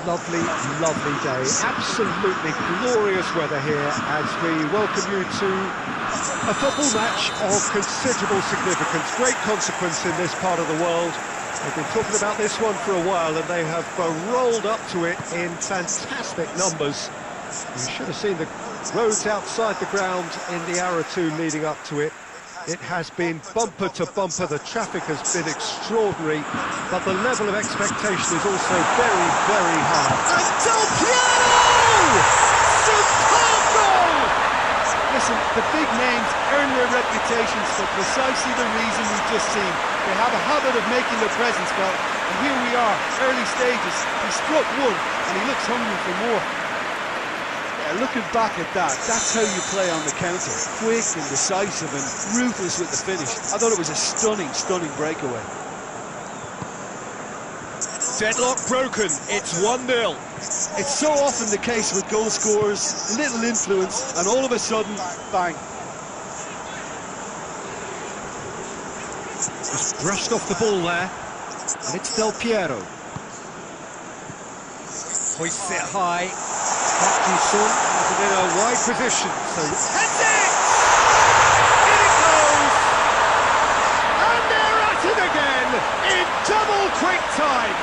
lovely, lovely day. Absolutely glorious weather here as we welcome you to a football match of considerable significance, great consequence in this part of the world. They've been talking about this one for a while and they have rolled up to it in fantastic numbers. You should have seen the roads outside the ground in the hour or two leading up to it. It has been bumper to bumper, the traffic has been extraordinary, but the level of expectation is also very, very high. And Del Piero! Superb goal! Listen, the big names earn their reputations for precisely the reason we've just seen. They have a habit of making their presence felt, and here we are, early stages. He struck one, and he looks hungry for more. Looking back at that, that's how you play on the counter. Quick and decisive and ruthless with the finish. I thought it was a stunning, stunning breakaway. Deadlock broken, it's 1-0. It's so often the case with goal scorers, little influence, and all of a sudden, bang. Just brushed off the ball there, and it's Del Piero. Hoists it high. Son in a wide position, so heads it! In it goes! And they're at it again in double quick time.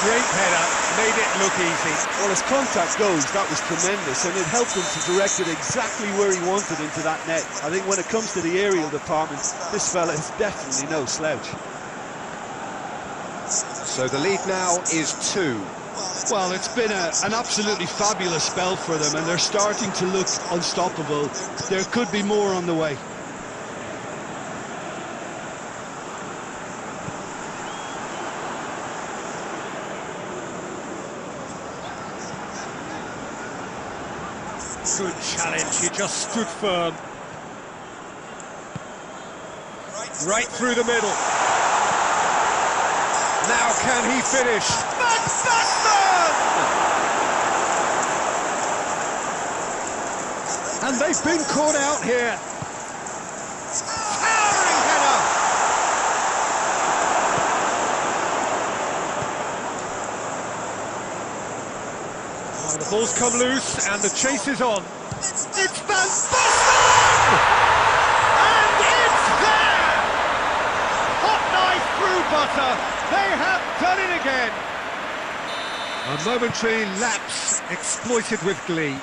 Great header, made it look easy. Well, as contact goes, that was tremendous, and it helped him to direct it exactly where he wanted into that net. I think when it comes to the aerial department, this fella is definitely no slouch. So the lead now is 2. Well, it's been an absolutely fabulous spell for them, and they're starting to look unstoppable. There could be more on the way. Good challenge, he just stood firm. Right through the middle. Now can he finish? And they've been caught out here. Towering header! Oh, the ball's come loose and the chase is on. It's Van Basten! And it's there! Hot knife through butter. They have done it again. A momentary lapse exploited with glee.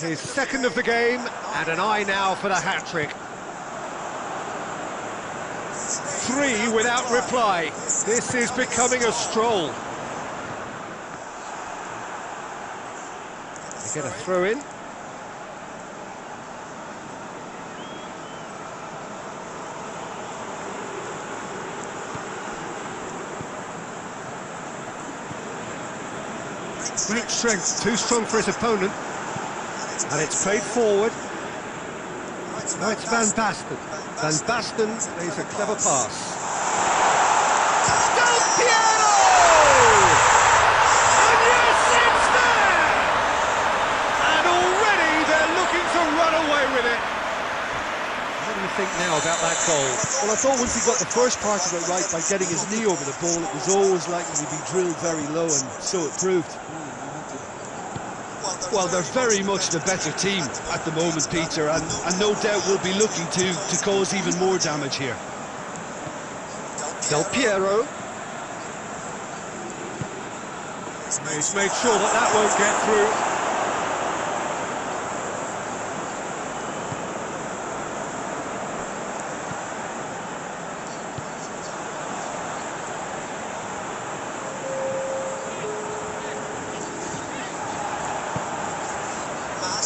His second of the game, and an eye now for the hat-trick. 3 without reply. This is becoming a stroll. They get a throw in. Great strength, too strong for his opponent. And it's played forward. Now it's Van Basten. Van Basten plays a clever pass. Del Piero! And yes, it's there! And already they're looking to run away with it. What do you think now about that goal? Well, I thought once he got the first part of it right by getting his knee over the ball, it was always likely to be drilled very low, and so it proved. Well, they're very much the better team at the moment, Peter, and no doubt will be looking to cause even more damage here. Del Piero. He's made sure that won't get through.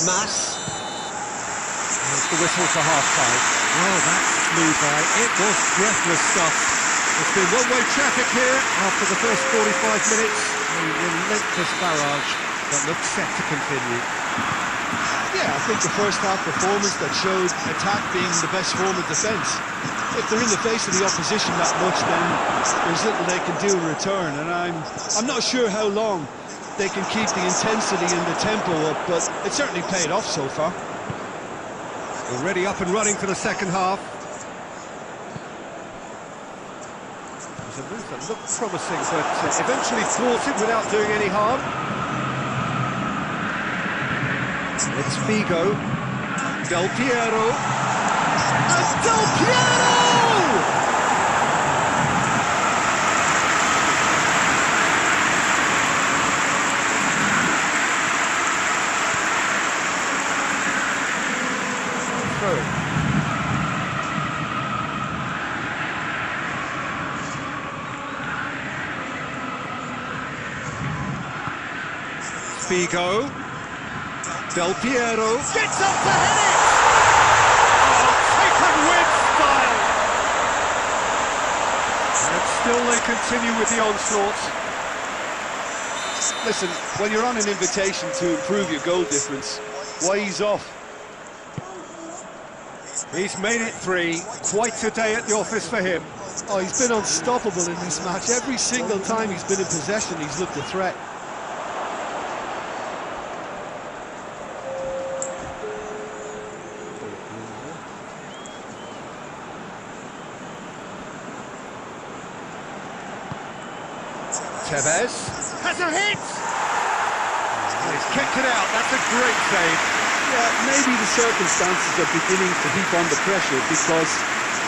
Mass. There's the whistle for half-time. Oh, that's smooth eye. It was breathless stuff. It's been one-way traffic here after the first 45 minutes. A relentless barrage that looks set to continue. Yeah, I think the first half performance that showed attack being the best form of defence. If they're in the face of the opposition that much, then there's little they can do in return, and I'm not sure how long they can keep the intensity and the tempo up, but it certainly paid off so far. Already up and running for the second half. There's a move That looked promising, but eventually thwarted without doing any harm. It's Figo. Del Piero. And Del Piero! Figo, Del Piero, gets up to head it! Oh, taken with style! And still they continue with the onslaught. Listen, when you're on an invitation to improve your goal difference, why ease off? He's made it 3, quite a day at the office for him. Oh, he's been unstoppable in this match. Every single time he's been in possession, he's looked a threat. Tevez has a hit! And he's kicked it out, that's a great save. Yeah, maybe the circumstances are beginning to heap on the pressure because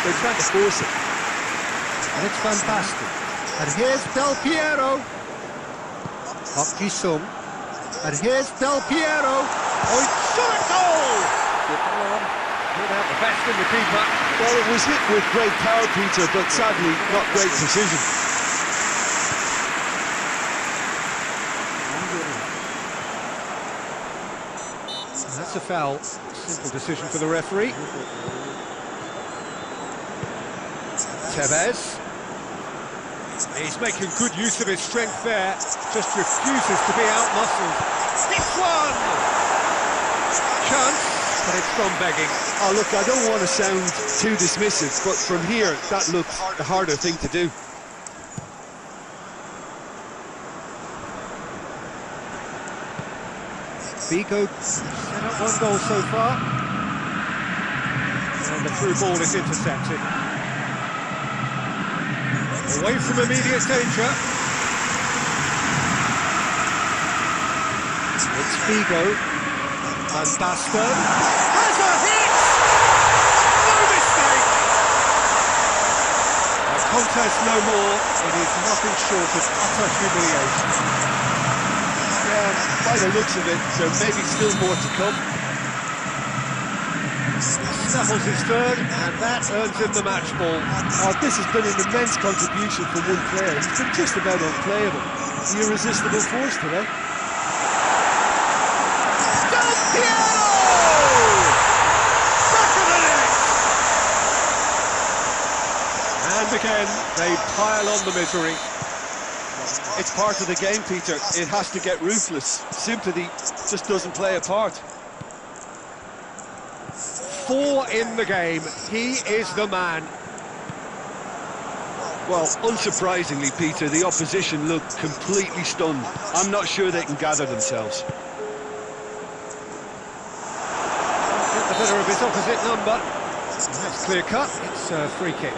they're trying to force it. And it's fantastic. And here's Del Piero. Hockey Sum. And here's Del Piero. Oh, it's shot a goal! Good on. Put out the best in the keeper. Well, it was hit with great power, Peter, but sadly not great precision. That's a foul. Simple decision for the referee. Tevez. He's making good use of his strength there. Just refuses to be out-muscled. This one! Chance, but it's gone begging. Oh, look, I don't want to sound too dismissive, but from here, that looked the harder thing to do. Figo set up 1 goal so far. And the through ball is intercepted. Away from immediate danger. It's Figo. And Bastard has a hit! No mistake! A contest no more. It is nothing short of utter humiliation. By the looks of it, there may be still more to come. Snaffles his third, and that earns him the match ball. Oh, this has been an immense contribution from one player. He's been just about unplayable. The irresistible force today. Del Piero! Back of the net! And again, they pile on the misery. It's part of the game, Peter. It has to get ruthless. Sympathy just doesn't play a part. 4 in the game. He is the man. Well, unsurprisingly, Peter, the opposition look completely stunned. I'm not sure they can gather themselves. Get the better of his opposite number. That's clear cut. It's a free kick.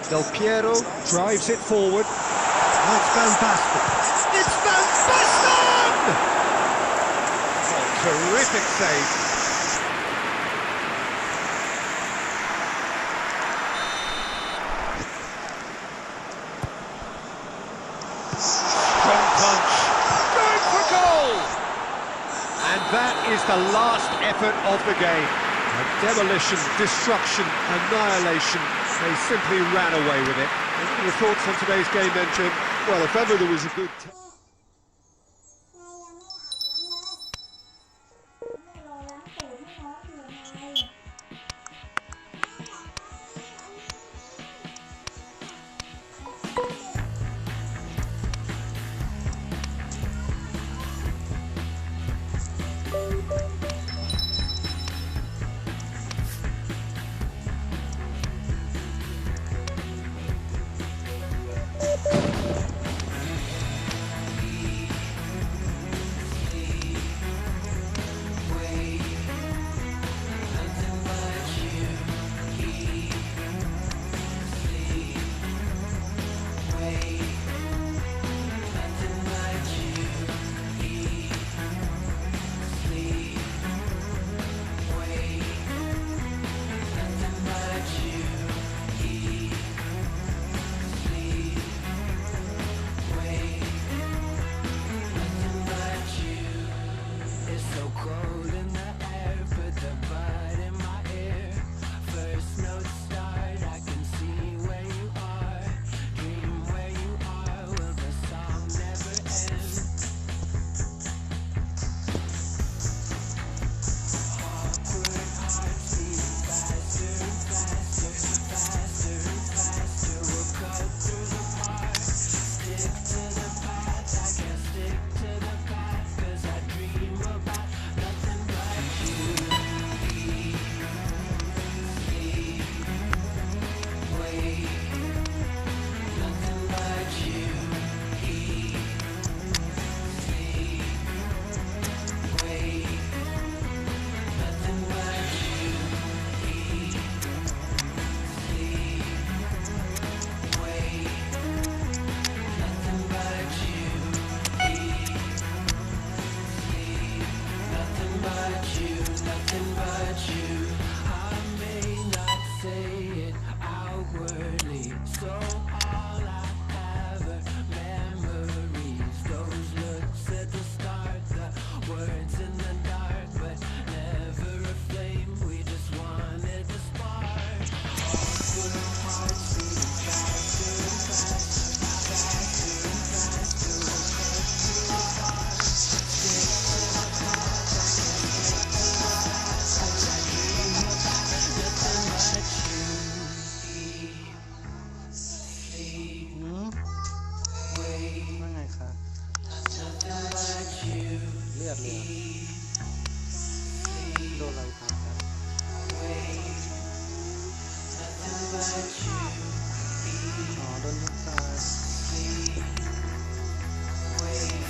Del Piero drives it forward. That's Van Basten. It's Van Basten! Oh, terrific save. Strong punch. Going for goal! And that is the last effort of the game. Demolition, destruction, annihilation. They simply ran away with it. Any your thoughts on today's game then, Jim? Well, if ever there was a good... nothing but you. I may not say it outwardly, so all I have are memories. Those looks at the start, the words in the dark, but never a flame. We just wanted to spark. All full of hearts beating faster and faster, faster and faster. We'll cut through the dark, sticks in the park. I can't take the lies, 'cause I dream about nothing but you. Sleep, wait, ว่าไงคะ nothing but you. เลือดเลยโดนอะไรครับ Wait, nothing but you. อ๋อโดนทุกตาย Sleep, wait,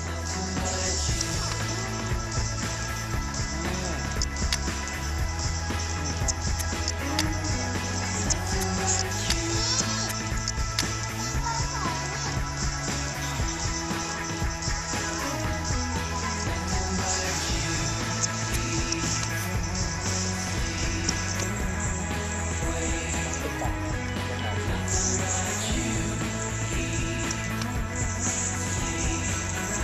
nothing but you. Nothing but you. Nothing but you.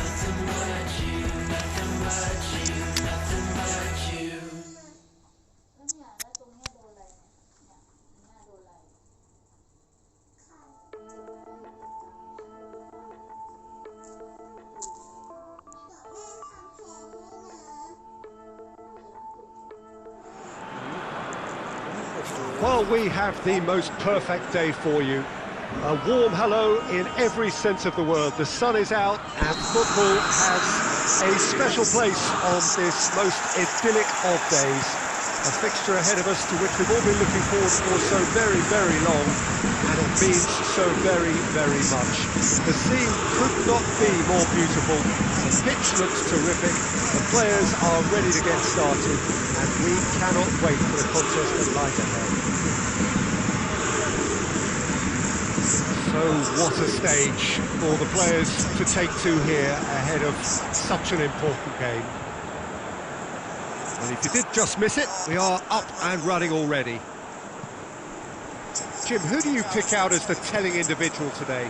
Nothing but you, nothing but you, nothing but you. แล้วเนี่ยแล้วตรงเนี้ยโดนอะไรเนี่ยเนี่ยโดนอะไร Well, we have the most perfect day for you. A warm hello in every sense of the word. The sun is out and football has a special place on this most idyllic of days. A fixture ahead of us to which we've all been looking forward for so very, very long, and it means so very, very much. The scene could not be more beautiful. The pitch looks terrific. The players are ready to get started, and we cannot wait for the contest that lies ahead. So what a stage for the players to take to here ahead of such an important game. And if you did just miss it, we are up and running already. Jim, who do you pick out as the telling individual today?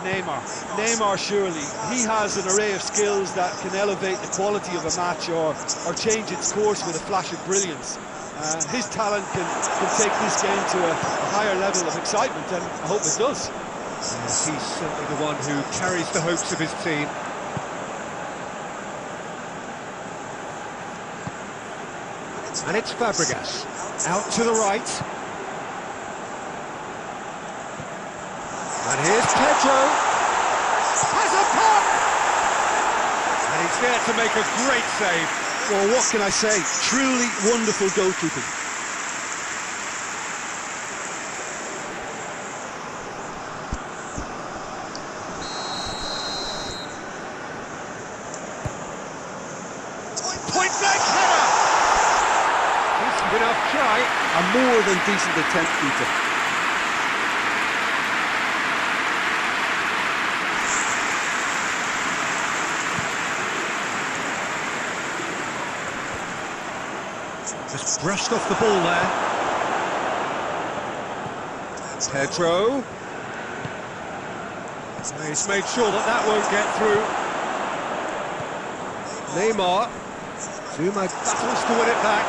Neymar surely. He has an array of skills that can elevate the quality of a match or change its course with a flash of brilliance. His talent can take this game to a higher level of excitement, and I hope it does. Yes, he's certainly the one who carries the hopes of his team. And it's Fabregas, out to the right. And here's Pedro. Has a pop! And he's there to make a great save. Well, what can I say? Truly wonderful goalkeeping. Point blank header! Decent enough try. A more than decent attempt, Peter. Just brushed off the ball there. Pedro. He's made sure that that won't get through. Neymar. Zuma battles to win it back.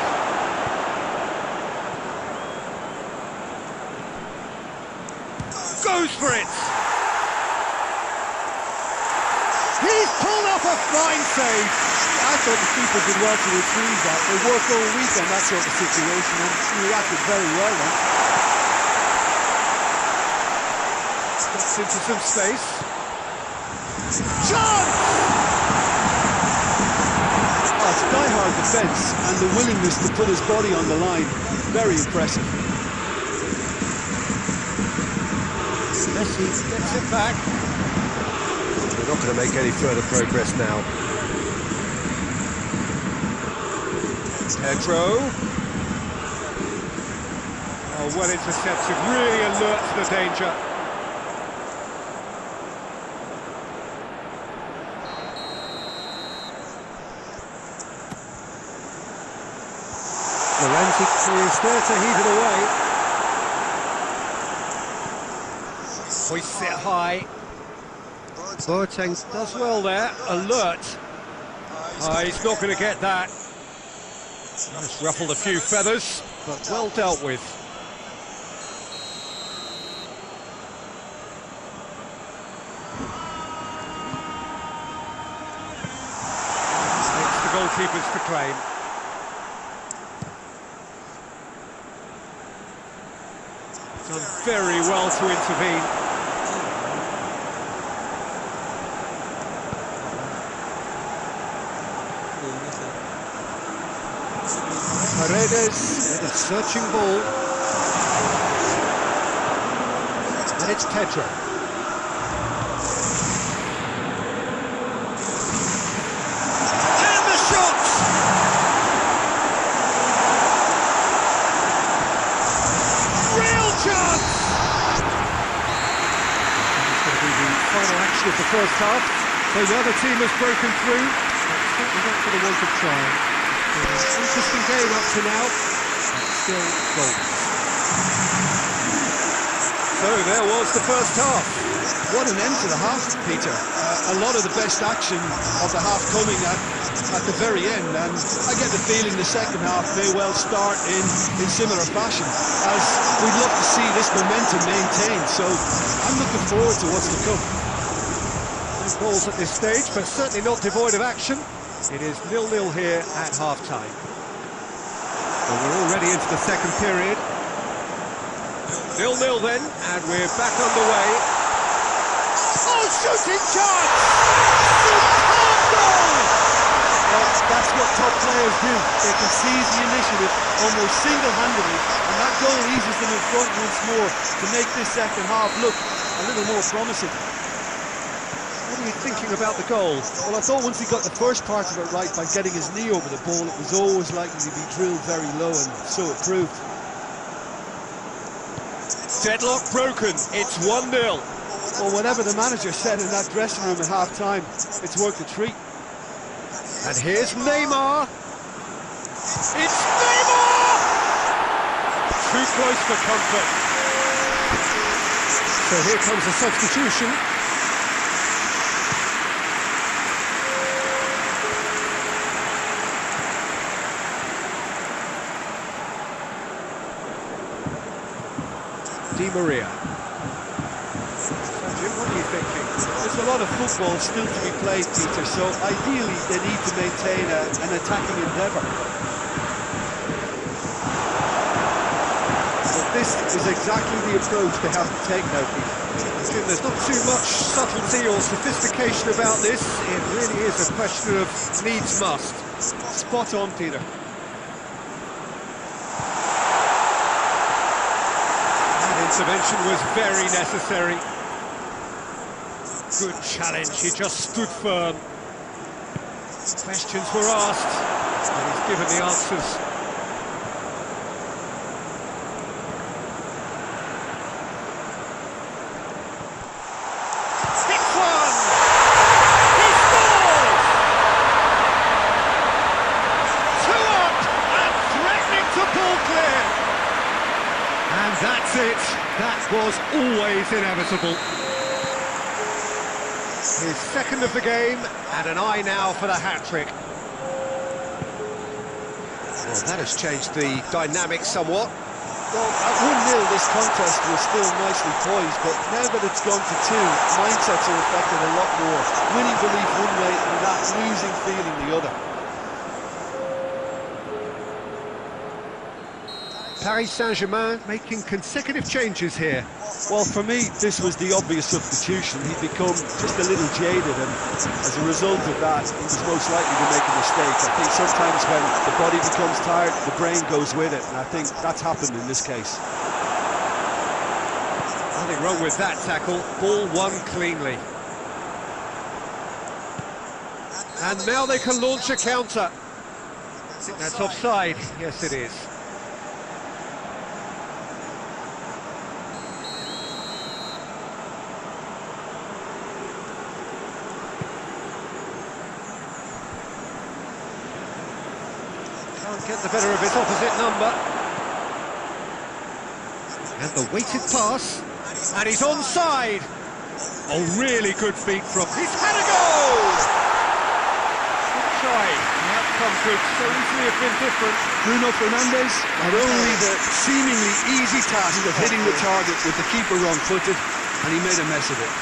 Goes for it. He's pulled off a fine save. I thought the keeper did well to retrieve that. They work all week on that sort of situation and he reacted very well then. Gets into some space. Chance! Oh, it's die-hard defence and the willingness to put his body on the line. Very impressive. Messi gets it back. We're not going to make any further progress now. Pedro. Oh, well intercepted, really alert to the danger. Lorenzi is there to heat it away. Hoists it high. Boateng does well there, alert. He's not going to get that. Just ruffled a few feathers, but well dealt with. It's the goalkeepers to claim. Done very well to intervene. Paredes with a searching ball. And it's Pedro. And the shot! Real chance! It's going to be the final action of the first half. So the other team has broken through, but certainly not for the want of trying. Interesting game up to now, but still goals. So there was the first half. What an end to the half, Peter. A lot of the best action of the half coming at the very end, and I get the feeling the second half may well start in similar fashion, as we'd love to see this momentum maintained, so I'm looking forward to what's to come. No goals at this stage, but certainly not devoid of action. It is 0-0 here at half-time. Well, we're already into the second period. 0-0 then, and we're back underway. Oh, shooting chance! Superb goal! Well, that's what top players do. They can seize the initiative almost single-handedly, and that goal eases them in front once more to make this second half look a little more promising. What are you thinking about the goal? Well, I thought once he got the first part of it right by getting his knee over the ball, it was always likely to be drilled very low, and so it proved. Deadlock broken, it's 1-0. Well, whatever the manager said in that dressing room at half-time, it's worth a treat. And here's Neymar. It's Neymar! Too close for comfort. So here comes a substitution. Di Maria. Jim, what are you thinking? There's a lot of football still to be played, Peter, so ideally they need to maintain an attacking endeavour. But this is exactly the approach they have to take now, Peter. Jim, there's not too much subtlety or sophistication about this. It really is a question of needs must. Spot on, Peter. Intervention was very necessary. Good challenge, he just stood firm. Questions were asked, and he's given the answers. Hits one! He scores! 2 up and threatening to pull clear. And that's it. That was always inevitable. His second of the game, and an eye now for the hat-trick. Well, that has changed the dynamic somewhat. Well, at 1-0 this contest was still nicely poised, but now that it's gone to 2, mindsets are affected a lot more. Winning belief one way and that losing feeling the other. Paris Saint-Germain making consecutive changes here. Well, for me, this was the obvious substitution. He'd become just a little jaded, and as a result of that, he was most likely to make a mistake. I think sometimes when the body becomes tired, the brain goes with it, and I think that's happened in this case. Nothing wrong with that tackle. Ball won cleanly. And now they can launch a counter. I think that's offside. Yes, it is. Can't get the better of his opposite number. And the weighted pass. And he's onside. Oh, really good feet from... He's had a goal! Good try. The outcome could so easily have been different. Bruno Fernandes had only the seemingly easy task of hitting the target with the keeper wrong-footed, and he made a mess of it.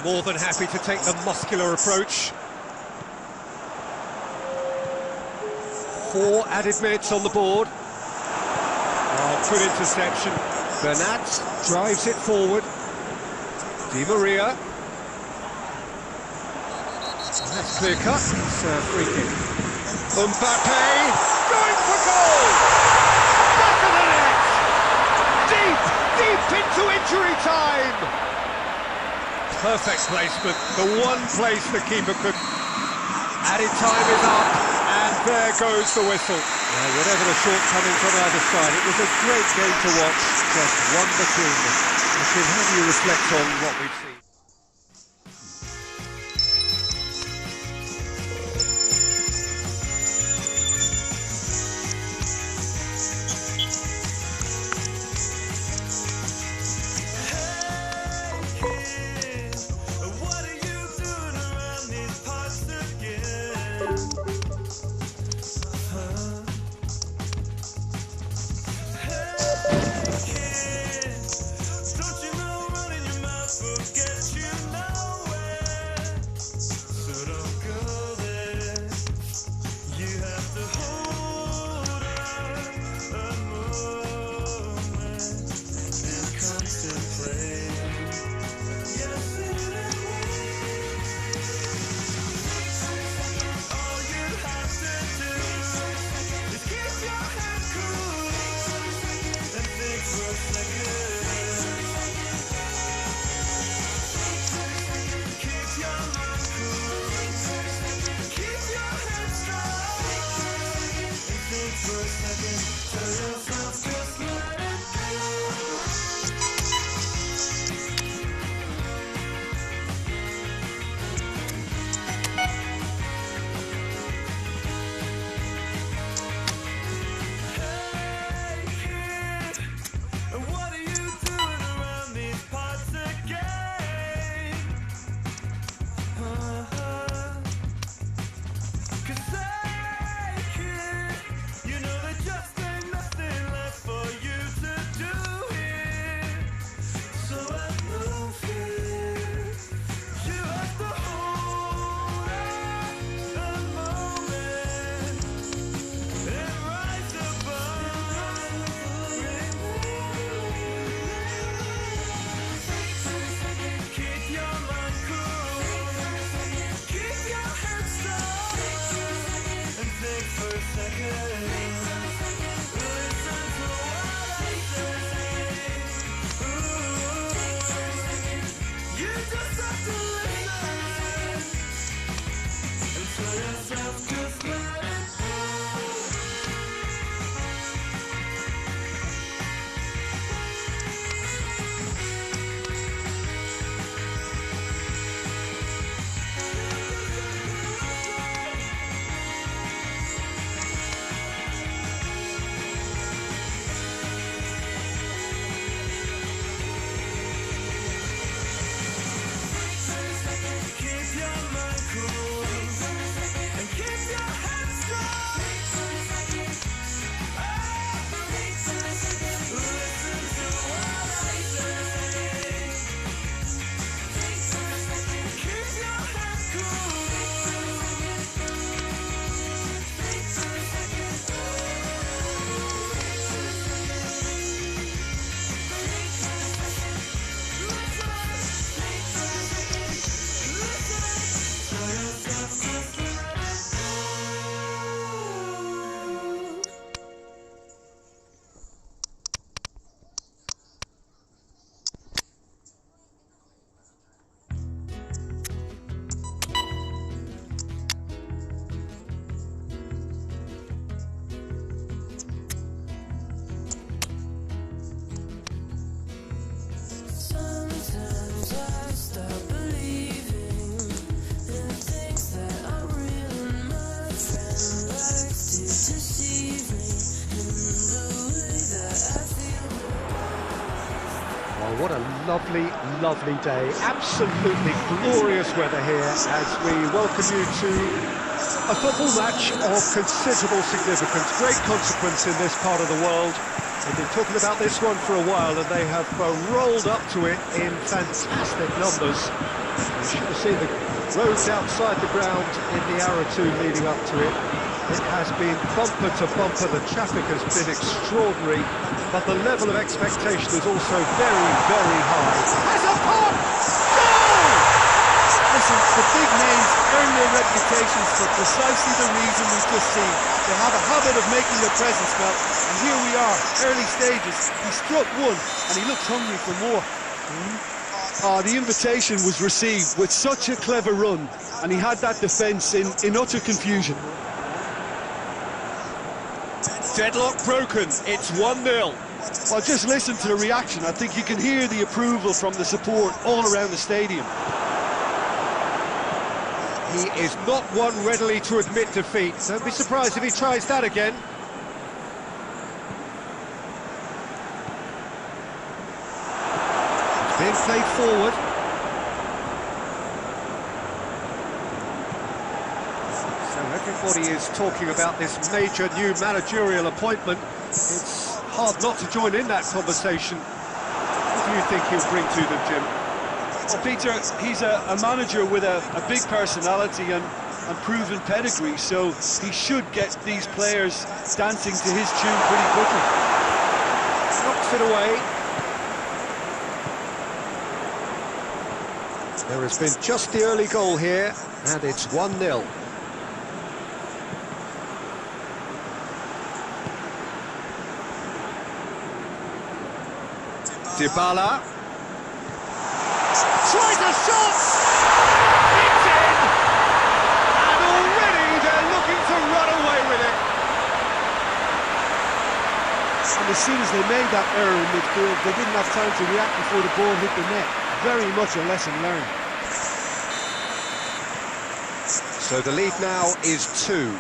More than happy to take the muscular approach. 4 added minutes on the board. Oh, good interception. Bernat drives it forward. Di Maria. That's clear cut. It's a free kick. Mbappe going for goal! Back of the net! Deep into injury time! Perfect placement. The one place the keeper could... Added time is up, and there goes the whistle. Whatever the shortcomings on either side, it was a great game to watch, just one between them. Martin, how do you reflect on what we've seen? Don't you know running your mouth, forget What a lovely, lovely day. Absolutely glorious weather here as we welcome you to a football match of considerable significance, great consequence in this part of the world. We've been talking about this one for a while and they have rolled up to it in fantastic numbers. You should have seen the roads outside the ground in the hour or two leading up to it. It has been bumper to bumper, the traffic has been extraordinary, but the level of expectation is also very, very high. Has a pop! Goal! Listen, the big names earn their reputations for precisely the reason we've just seen. They have a habit of making their presence felt, and here we are, early stages. He struck one, and he looks hungry for more. The invitation was received with such a clever run, and he had that defence in utter confusion. Deadlock broken, it's 1-0. Well, just listen to the reaction. I think you can hear the approval from the support all around the stadium. He is not one readily to admit defeat. Don't be surprised if he tries that again. It's being played forward. So everybody is talking about this major new managerial appointment. It's hard not to join in that conversation. What do you think he'll bring to them, Jim? Well, Peter, he's a manager with a big personality and proven pedigree, so he should get these players dancing to his tune pretty quickly. Knocks it away. There has been just the early goal here, and it's 1-0. Dybala. Tries a shot! It's in! And already they're looking to run away with it. And as soon as they made that error in midfield, they didn't have time to react before the ball hit the net. Very much a lesson learned. So the lead now is 2.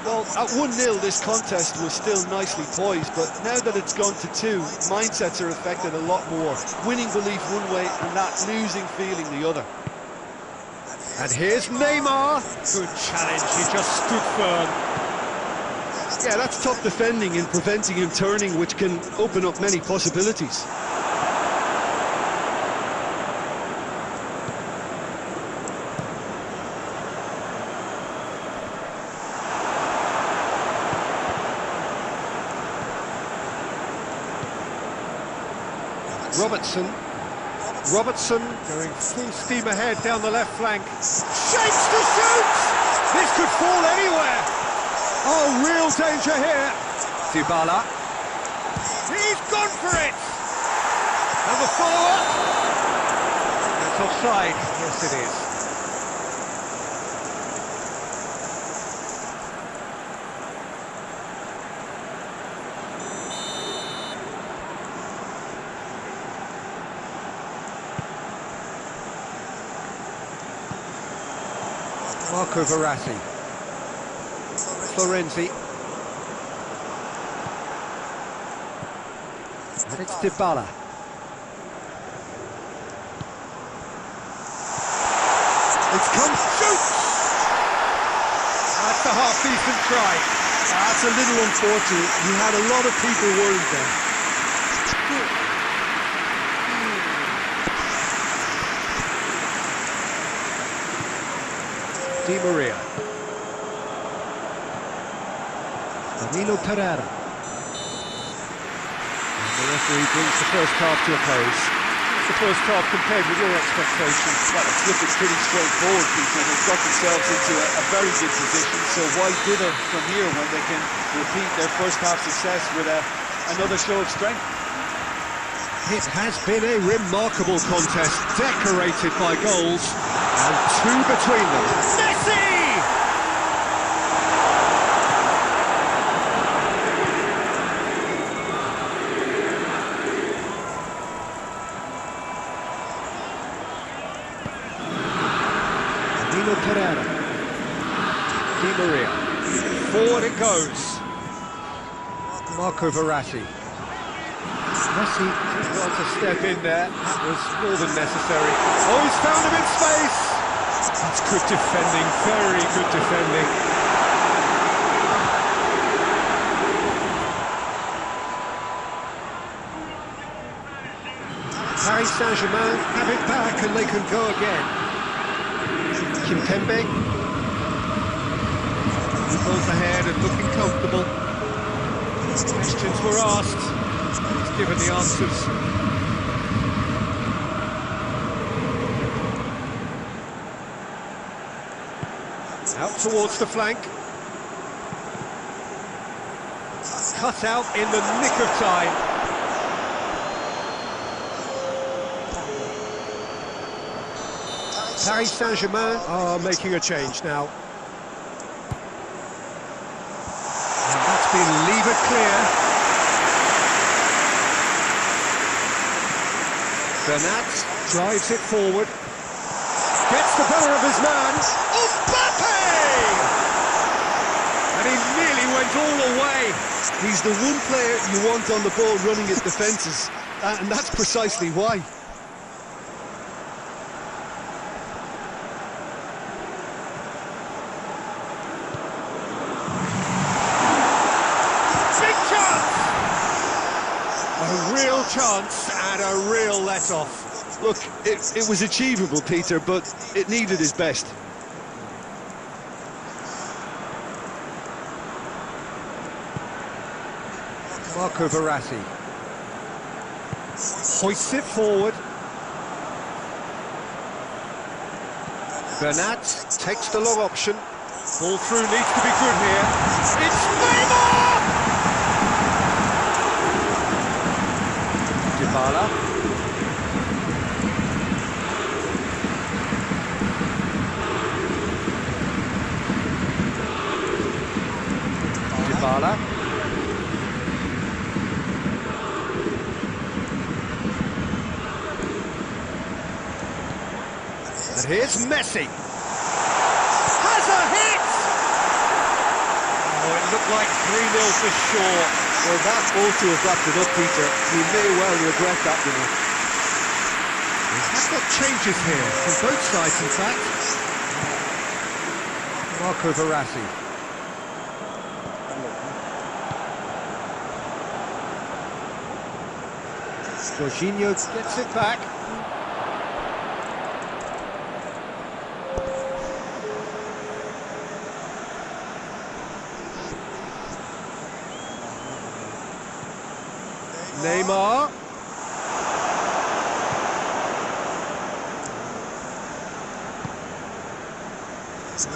Well, at 1-0 this contest was still nicely poised, but now that it's gone to 2, mindsets are affected a lot more. Winning belief one way and that losing feeling the other. And here's Neymar. Good challenge, he just stood firm. Yeah, that's tough defending and preventing him turning, which can open up many possibilities. Robertson going full steam ahead down the left flank. Shapes to shoot! This could fall anywhere. Oh, real danger here. Dybala. He's gone for it! And the follow-up. It's offside. Yes, it is. Marco Verratti. Florenzi. And it's Dybala. It's come, shoots! That's a half-decent try. That's a little unfortunate. You had a lot of people worried there. Di Maria. Danilo Pereira. And the referee brings the first half to a close. What's the first half compared with your expectations? Well, it's looking pretty straightforward, Peter. They've got themselves into a very good position, so why dither from here when they can repeat their first half success with another show of strength? It has been a remarkable contest, decorated by goals, and 2 between them. Messi! Danilo Pereira. Di Maria. Forward it goes. Marco Verratti. Messi did well to step in there. That was more than necessary. Oh, he's found him in space! That's good defending, very good defending. Paris Saint-Germain have it back and they can go again. Kimpembe. He goes ahead and looking comfortable. Questions were asked. He's given the answers. Out towards the flank. Cut out in the nick of time. Paris Saint-Germain are making a change now. And that's been levered clear. Bernat drives it forward. Gets the better of his man. Mbappe! And he nearly went all the way. He's the one player you want on the ball running at defences, and that's precisely why. Big chance! A real chance and a real let-off. Look, it was achievable, Peter, but it needed his best. Marco Verratti hoists it forward. Bernat takes the long option. Ball through needs to be good here. It's Neymar! Dybala. Dybala. And here's Messi. Has a hit! Oh, it looked like 3-0 for sure. Well, that ought to have wrapped it up, Peter. You may well regret that, you know. We have got changes here, from both sides in fact. Marco Verratti. Jorginho gets it back. Neymar.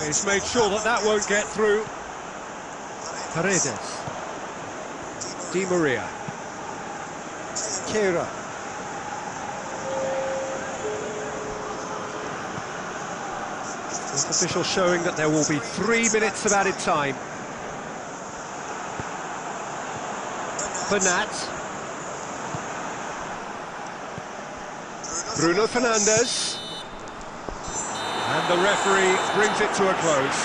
He's made sure that that won't get through. Paredes. Di Maria. Kera. Fourth official showing that there will be 3 minutes of added time. Bernat. Bruno Fernandes. And the referee brings it to a close.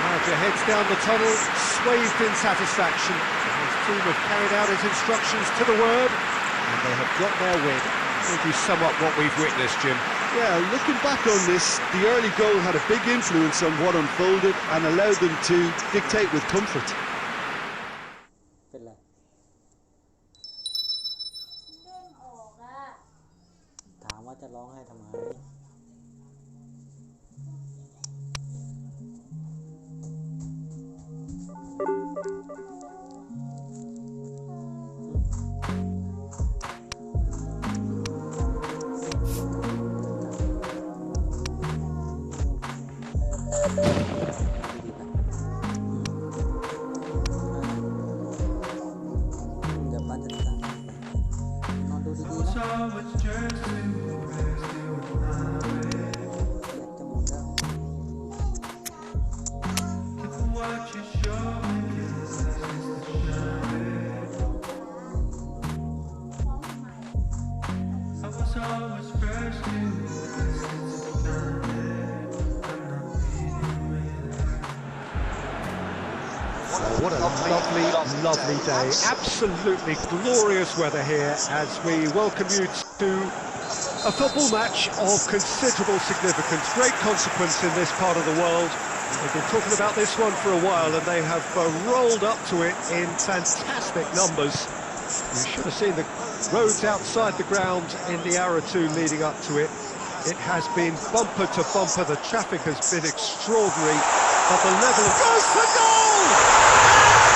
Manager heads down the tunnel, swathed in satisfaction. His team have carried out his instructions to the word, and they have got their win. Maybe sum up what we've witnessed, Jim. Yeah, looking back on this, the early goal had a big influence on what unfolded and allowed them to dictate with comfort. เป็นไร เด้งออกอ่ะ ถามว่าจะร้องไห้ทำไม เดี๋ยวป้าจัดการนอนดูดีๆนะอยากจะหมดแล้ว Always first in What a lovely, lovely day. Absolutely glorious weather here as we welcome you to a football match of considerable significance, great consequence in this part of the world. They've been talking about this one for a while and they have rolled up to it in fantastic numbers. You should have seen the roads outside the ground in the hour or two leading up to it. It has been bumper to bumper, the traffic has been extraordinary, but the level goes for goal!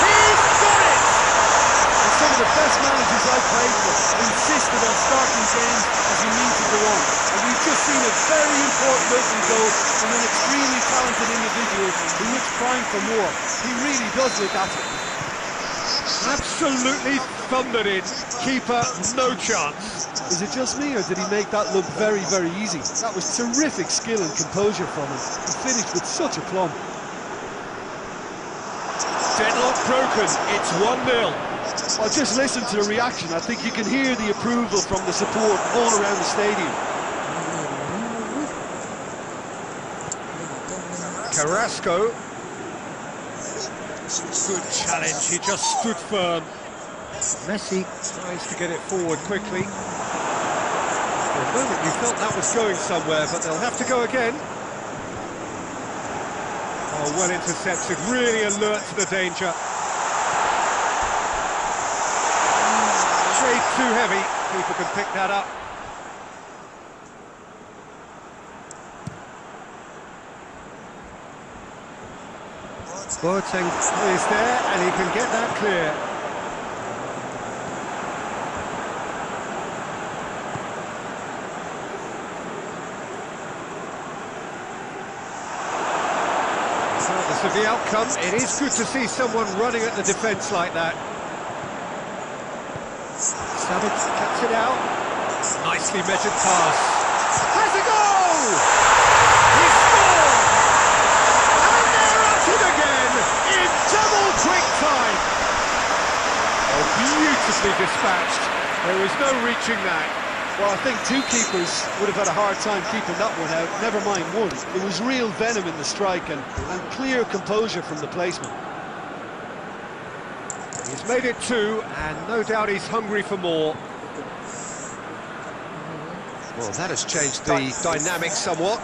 And he's got it! And some of the best managers I've played for insisted on starting games as you mean to go on. And we've just seen a very important opening goal from an extremely talented individual who looks primed for more. He really does look at it. Absolutely thundered it. Keeper, no chance. Is it just me, or did he make that look very, very easy? That was terrific skill and composure from him. He finished with such aplomb. Deadlock broken. It's 1-0. Well, just listen to the reaction. I think you can hear the approval from the support all around the stadium. Carrasco. Good challenge. He just stood firm. Messi tries to get it forward quickly. For a moment you felt that was going somewhere, but they'll have to go again. Oh, well intercepted, really alert to the danger. Shade too heavy, keeper can pick that up. Boateng is there and he can get that clear. Regardless of the outcome, it is good to see someone running at the defence like that. Savic cuts it out. Nicely measured pass. Has a goal! He scored! And they're at it again in double quick time. Oh, beautifully dispatched. There was no reaching that. Well, I think two keepers would have had a hard time keeping that one out, never mind one. It was real venom in the strike and clear composure from the placement. He's made it two, and no doubt he's hungry for more. Well, that has changed the dynamic somewhat.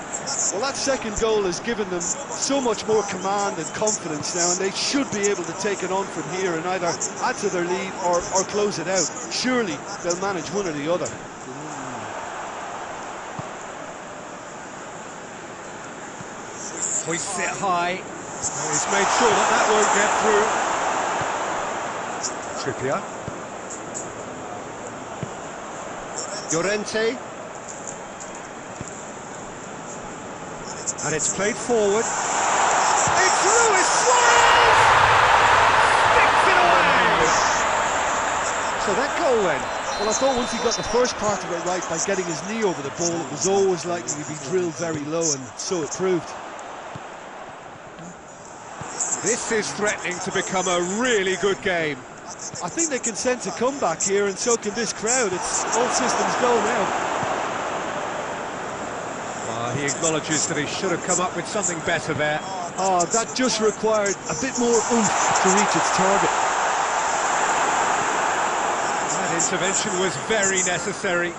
Well, that second goal has given them so much more command and confidence now, and they should be able to take it on from here and either add to their lead or close it out. Surely they'll manage one or the other. Hoists it high. He's made sure that that won't get through. Trippier. Llorente. And it's played forward. It's Luis Suarez! Sticks it away! So that goal then. Well, I thought once he got the first part of it right by getting his knee over the ball, it was always likely to be drilled very low, and so it proved. This is threatening to become a really good game. I think they can sense a comeback here, and so can this crowd. It's all systems go now. He acknowledges that he should have come up with something better there. Oh, that just required a bit more oomph to reach its target. That intervention was very necessary.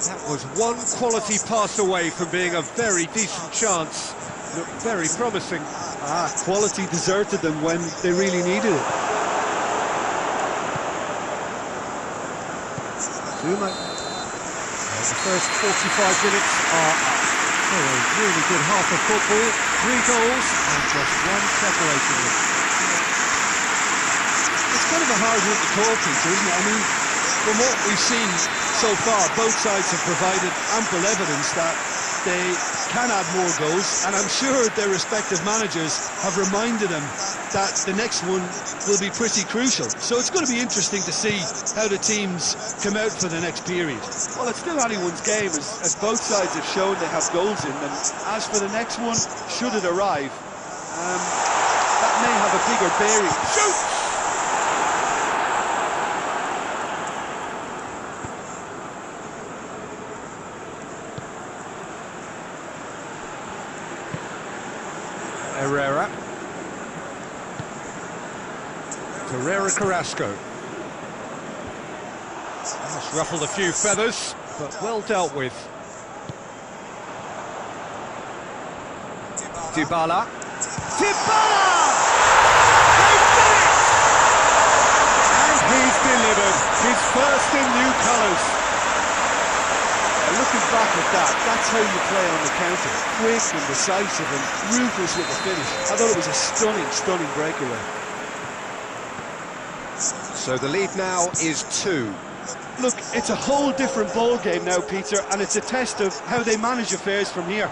That was one quality pass away from being a very decent chance. Looked very promising. Quality deserted them when they really needed it. Zuma. The first 45 minutes are up. So a really good half of football, 3 goals and just one separating them. It's kind of a hard one to call, Peter, isn't it? I mean, from what we've seen so far, both sides have provided ample evidence that they can add more goals, and I'm sure their respective managers have reminded them that the next one will be pretty crucial. So it's going to be interesting to see how the teams come out for the next period. Well, it's still anyone's game, as both sides have shown they have goals in them. As for the next one, should it arrive, that may have a bigger bearing. Shoot! Herrera. Pereira Carrasco. That's ruffled a few feathers, but well dealt with. Dybala. Dybala! They've done it! And he's delivered his first in new colours. Looking back at that, that's how you play on the counter. Quick and decisive and ruthless with the finish. I thought it was a stunning breakaway. So the lead now is 2. Look, it's a whole different ball game now, Peter, and it's a test of how they manage affairs from here.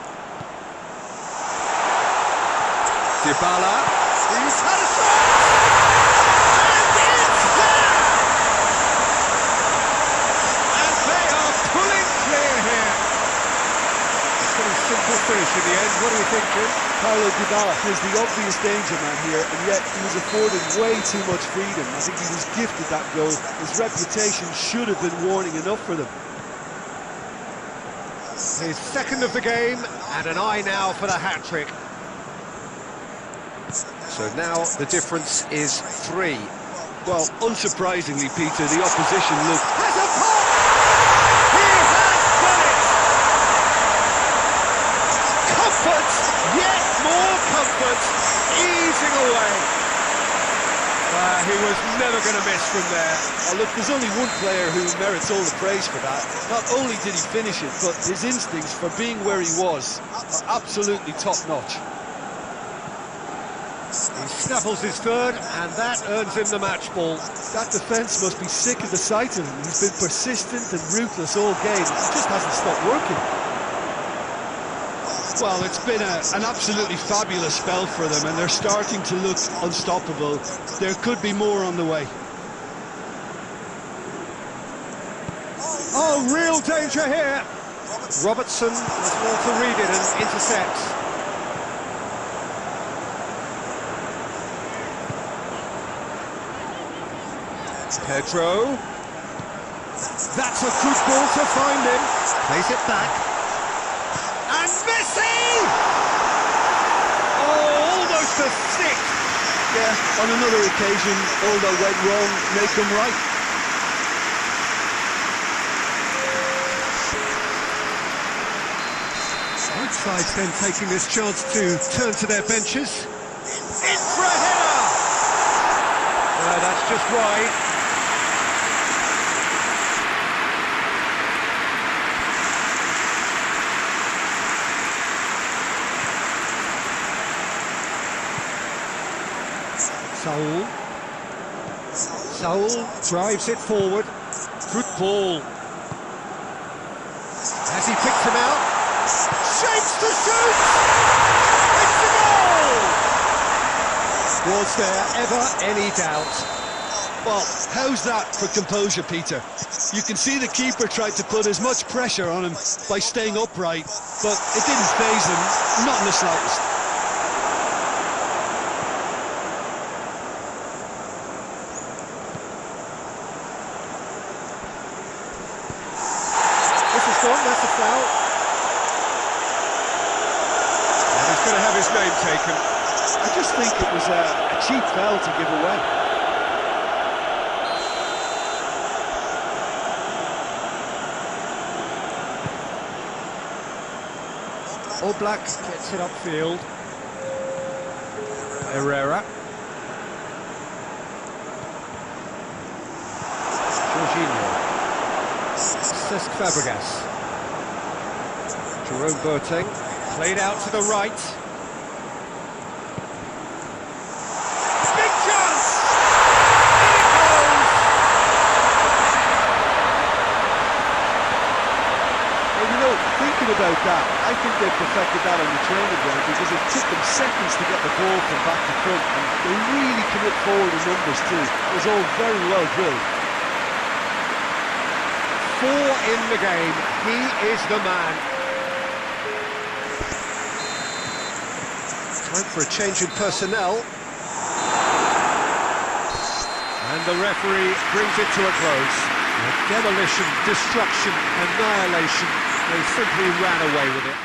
Dybala. He's had a shot! And it's there! And they are pulling clear here. A pretty simple finish in the end. What do you think, Jim? Paulo Dybala is the obvious danger man here, and yet he was afforded way too much freedom. I think he was gifted that goal. His reputation should have been warning enough for them. His second of the game, and an eye now for the hat-trick. So now the difference is 3. Well, unsurprisingly, Peter, the opposition look... Has a pop! He has done it! Comfort, yet more comfort, easing away. He was never going to miss from there. Oh, look, there's only one player who merits all the praise for that. Not only did he finish it, but his instincts for being where he was are absolutely top-notch. He snaffles his third, and that earns him the match ball. That defence must be sick of the sight of him. He's been persistent and ruthless all game. He just hasn't stopped working. Well, it's been an absolutely fabulous spell for them, and they're starting to look unstoppable. There could be more on the way. Oh, real danger here. Robertson was well to read it and intercepts. Pedro. That's a good ball to find him. Plays it back. And Messi! Oh, almost a stick. Yeah, on another occasion, all that went wrong, make them right. Both sides then taking this chance to turn to their benches. In for a header! That's just wide. Saul drives it forward. Good ball. Has he picked him out? Shapes to shoot! It's a goal! Was there ever any doubt? Well, how's that for composure, Peter? You can see the keeper tried to put as much pressure on him by staying upright, but it didn't faze him, not in the slightest. That's a foul. And he's going to have his name taken. I just think it was a cheap foul to give away. Oblak gets it upfield. Herrera. Jorginho. Cesc Fabregas. Jerome Boateng, played out to the right. Big chance! In it goes! And you know, thinking about that, I think they perfected that on the training ground because it took them seconds to get the ball from back to front, and they really commit forward in numbers too. It was all very well drilled. 4 in the game, he is the man. Time for a change in personnel. And the referee brings it to a close. Demolition, destruction, annihilation. They simply ran away with it.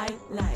white line.